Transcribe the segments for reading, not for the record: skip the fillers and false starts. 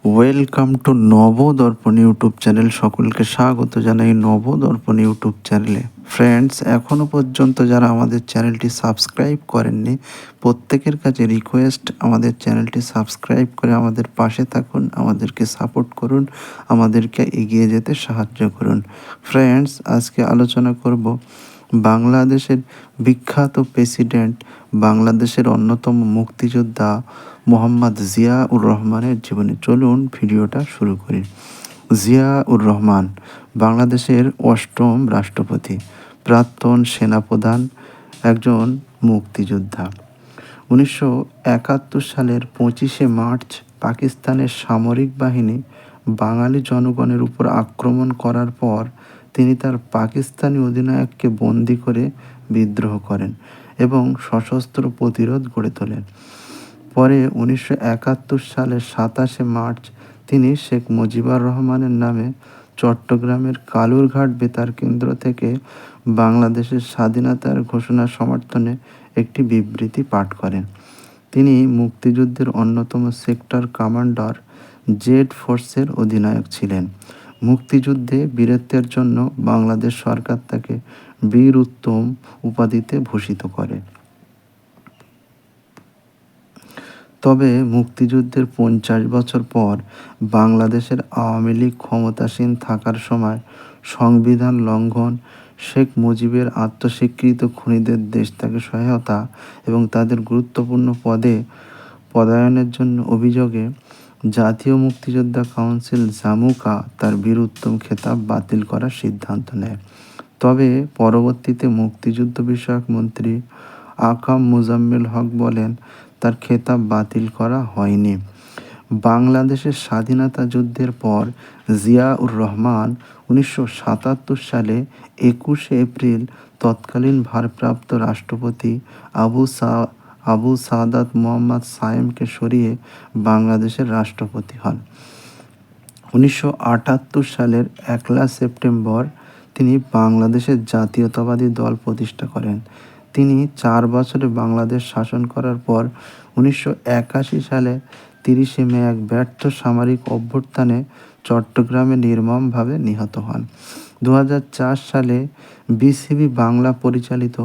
Welcome to Nabadarpan YouTube channel. সকলকে স্বাগত জানাই নবদর্পণ ইউটিউব চ্যানেলে। ফ্রেন্ডস, এখনও পর্যন্ত যারা আমাদের চ্যানেলটি সাবস্ক্রাইব করেননি, প্রত্যেকের কাছে রিকোয়েস্ট, আমাদের চ্যানেলটি সাবস্ক্রাইব করে আমাদের পাশে থাকুন, আমাদেরকে সাপোর্ট করুন, আমাদেরকে এগিয়ে যেতে সাহায্য করুন। ফ্রেন্ডস, আজকে আলোচনা করব বাংলাদেশের বিখ্যাত প্রেসিডেন্ট, বাংলাদেশের অন্যতম মুক্তিযোদ্ধা মোহাম্মদ জিয়াউর রহমানের জীবনী। চলুন ভিডিওটা শুরু করি। জিয়াউর রহমান বাংলাদেশের অষ্টম রাষ্ট্রপতি, প্রাক্তন সেনাপ্রধান, একজন মুক্তিযোদ্ধা। 1971 সালের 25শে মার্চ পাকিস্তানের সামরিক বাহিনী বাঙালি জনগণের উপর আক্রমণ করার পর তিনি তার পাকিস্তানি অধিনায়ককে বন্দি করে বিদ্রোহ করেন এবং সশস্ত্র প্রতিরোধ গড়ে তোলেন। পরে 1971 সালের 27শে মার্চ তিনি শেখ মুজিবুর রহমানের নামে চট্টগ্রামের কালুরঘাট বেতার কেন্দ্র থেকে বাংলাদেশের স্বাধীনতার ঘোষণা সমর্থনে একটি বিবৃতি পাঠ করেন। তিনি মুক্তিযুদ্ধের অন্যতম সেক্টর কমান্ডার, জেড ফোর্সের অধিনায়ক ছিলেন। মুক্তিযুদ্ধে বীরত্বের জন্য বাংলাদেশ সরকার তাকে বীর উত্তম উপাধিতে ভূষিত করে। তবে মুক্তিযুদ্ধের 50 বছর পর বাংলাদেশের আওয়ামী লীগ ক্ষমতাসীন থাকার সময় সংবিধান লঙ্ঘন, শেখ মুজিবের আত্মস্বীকৃত খুনিদের দেশ থেকে সহায়তা এবং তাদের গুরুত্বপূর্ণ পদে পদায়নের জন্য অভিযোগে জাতীয় মুক্তিযোদ্ধা কাউন্সিল জামুকা তার বীর উত্তম খেতাব বাতিল করার সিদ্ধান্ত নেয়। তবে পরবর্তীতে মুক্তিযুদ্ধ বিষয়ক মন্ত্রী আকাম মোজাম্মেল হক বলেন, তার খেতাব বাতিল করা হয়নি। বাংলাদেশের স্বাধীনতা যুদ্ধের পর জিয়াউর রহমান 1977 সালে 21শে এপ্রিল তৎকালীন ভারপ্রাপ্ত রাষ্ট্রপতি আবু সাদাত মোহাম্মদ সায়েমকে সরিয়ে বাংলাদেশের রাষ্ট্রপতি হন। 1978 সালের 1 সেপ্টেম্বর তিনি বাংলাদেশের জাতীয়তাবাদী দল প্রতিষ্ঠা করেন। তিনি 4 বছরে বাংলাদেশ শাসন করার পর 1981 সালে 30শে মে এক ব্যর্থ সামরিক অভ্যুত্থানে চট্টগ্রামে নির্মমভাবে নিহত হন। 2004 সালে বিসিবি বাংলা পরিচালিত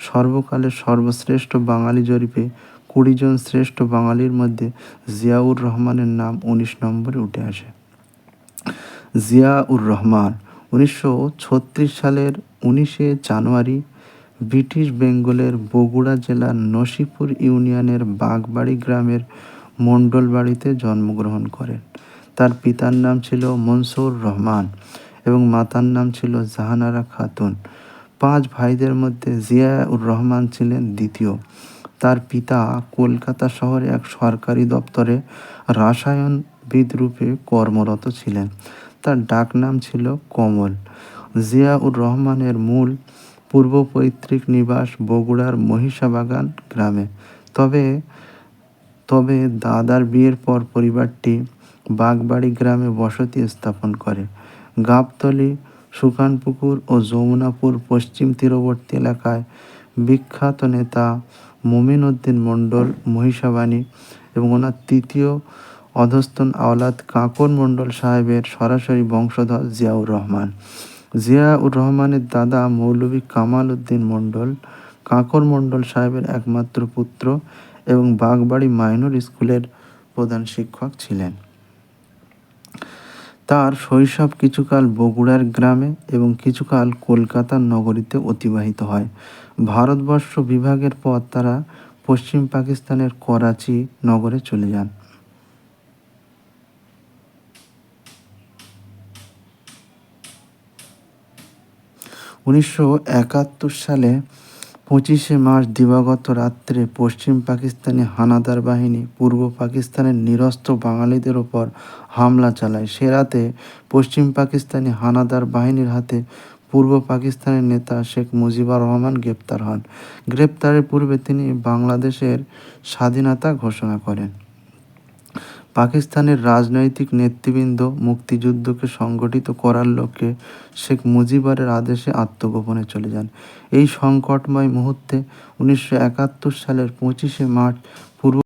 সর্বকালের সর্বশ্রেষ্ঠ বাঙালি জরিপে 20 জন শ্রেষ্ঠ বাঙালির মধ্যে জিয়াউর রহমানের নাম 19 নম্বরে উঠে আসে। জিয়াউর রহমান 1936 সালের 19শে জানুয়ারি ব্রিটিশ বেঙ্গলের বগুড়া জেলার নসিপুর ইউনিয়নের বাগবাড়ি গ্রামের মণ্ডল বাড়িতে জন্মগ্রহণ করেন। তার পিতার নাম ছিল মনসুর রহমান এবং মাতার নাম ছিল জাহানারা খাতুন। 5 ভাইদের মধ্যে জিয়াউর রহমান ছিলেন দ্বিতীয়। তার পিতা কলকাতা শহরে এক সরকারি দপ্তরে রসায়নবিদ রূপে কর্মরত ছিলেন। তার ডাকনাম ছিল কমল। জিয়াউর রহমানের মূল পূর্ব পৈতৃক নিবাস বগুড়ার মহিষাবাগান গ্রামে। তবে দাদার বিয়ের পর পরিবারটি বাগবাড়ি গ্রামে বসতি স্থাপন করে। গাবতলী, সুকানপুকুর ও যমুনাপুর পশ্চিম তীরবর্তী এলাকায় বিখ্যাত নেতা মমিন উদ্দিন মণ্ডল মহিষাবাণী এবং ওনার তৃতীয় অধস্তন আওলাদ কাঁকর মণ্ডল সাহেবের সরাসরি বংশধর জিয়াউর রহমান। জিয়াউর রহমানের দাদা মৌলভী কামাল উদ্দিন মণ্ডল কাঁকর মণ্ডল সাহেবের একমাত্র পুত্র এবং বাগবাড়ি মাইনর স্কুলের প্রধান শিক্ষক ছিলেন। তার শৈশব কিছুকাল বগুড়ার গ্রামে এবং কিছুকাল কলকাতার নগরীতে অতিবাহিত হয়। ভারতবর্ষ বিভাগের পর তারা পশ্চিম পাকিস্তানের করাচি নগরে চলে যান। 1971 সালে 25শে মার্চ দিবাগত রাত্রে পশ্চিম পাকিস্তানি হানাদার বাহিনী পূর্ব পাকিস্তানের নিরস্ত্র বাঙালিদের ওপর হামলা চালায়। সে রাতে পশ্চিম পাকিস্তানি হানাদার বাহিনীর হাতে পূর্ব পাকিস্তানের নেতা শেখ মুজিবুর রহমান গ্রেপ্তার হন। গ্রেপ্তারের পূর্বে তিনি বাংলাদেশের স্বাধীনতা ঘোষণা করেন। পাকিস্তানের রাজনৈতিক নেতৃবৃন্দ মুক্তিযুদ্ধকে সংগঠিত করার লক্ষ্যে শেখ মুজিবুরের আদেশে আত্মগোপনে চলে যান। এই সংকটময় মুহূর্তে 1971 সালের 25শে মার্চ পূর্ব